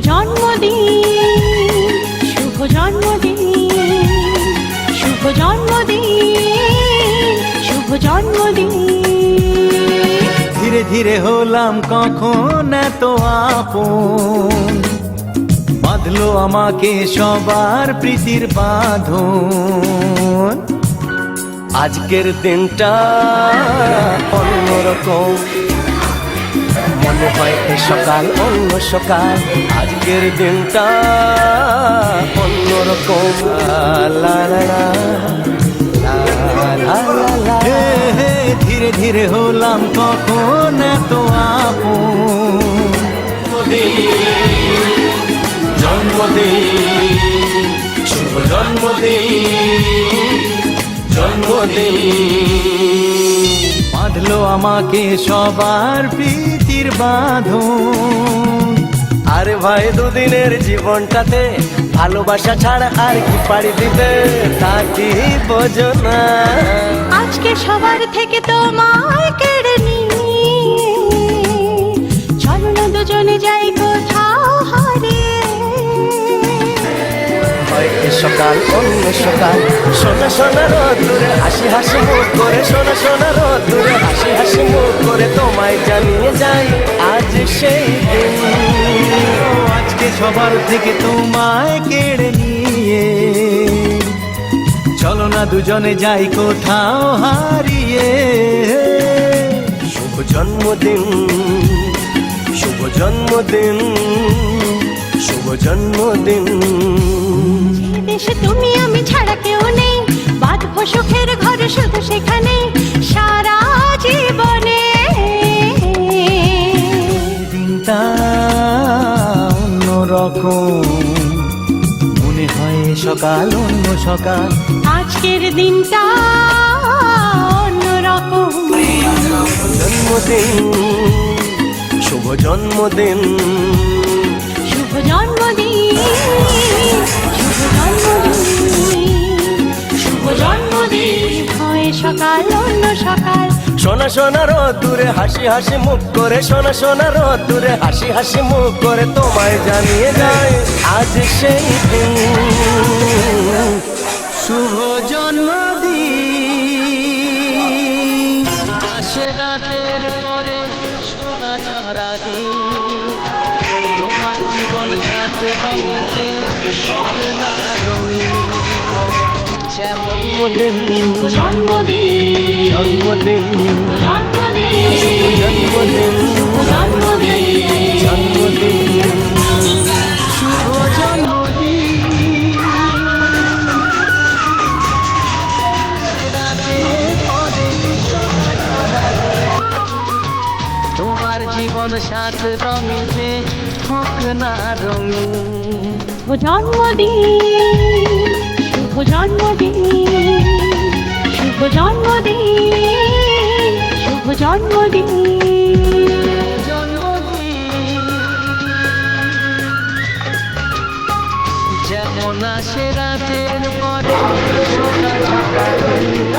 জন্মদিন, শুভ জন্মদিন, শুভ জন্মদিন, শুভ জন্মদিন। ধীরে ধীরে হলাম কখন এত আপন, বাঁধলো আমাকে সবার প্রীতির বাঁধন। আজকের দিনটা অন্যরকম, মনে হয় এ সকাল অন্য সকাল। আজকের দিনটা অন্যরকম। লা লা লা, লা লা লা। ধীরে ধীরে হলাম কখন এত আপন। জন্মদিন, শুভ জন্মদিন, জন্মদিন। বাঁধলো আমাকে সবার প্রীতির বাঁধন। আরে ভাই দুদিনের জীবনটাতে ভালোবাসা ছাড়া আর কি পাড়ি দিতে, তা কি বোঝো না। আজকে সবার থেকে তোমায় কেড়ে নিয়ে চলো না দুজনে যাই কোথাও হারিয়ে। এ সকাল অন্য সকাল, সোনা সোনা রোদ্দুরে হাসি হাসি মুখ করে, সোনা সোনা রোদ্দুরে হাসি হাসি মুখ করে তোমায় জানিয়ে যাই আজ সেই দিন। আজকে সবার থেকে তোমায় কেড়ে নিয়ে চলো না দুজনে যাই কোথাও হারিয়ে। শুভ জন্মদিন, শুভ জন্মদিন, শুভ জন্মদিন। দেশে তুমি আমি ছাড়া কেউ নেই, বাঁধবো সুখের ঘর শুধু সেখানে সারা জীবনে। দিনটা অন্যরকম, মনে হয় সকাল অন্য সকাল। আজকের দিনটা অন্যরকম। জন্মদিন, শুভ জন্মদিন, শুভ জন্মদিন, শুভ জন্মদিন, শুভ জন্মদিন। হয় সকাল অন্য সকাল। সোনা সোনা রোদ্দুরে হাসি হাসি মুখ করে, সোনা সোনা রোদ্দুরে হাসি হাসি মুখ করে তোমায় জানিয়ে যায় আজ সেই দিন। শুভ জন্মদিন। আসে রাতের পরে সোনা ঝরা দিন, তোমার জীবন সাথে পাইতে সোনা রঙিন। জন্মদিন, জন্মদিন, জন্মদিন, জন্মদিন, জন্মদিন, জন্মদিন, জন্মদিন, শুভ জন্মদিন। তোমার জীবন সাথ রঙিনে হোক না রঙিন। শুভ জন্মদিন, শুভ জন্মদিন, শুভ জন্মদিন, শুভ জন্মদিন। যেমন আসে রাতের পরে সোনা ঝরা দিন,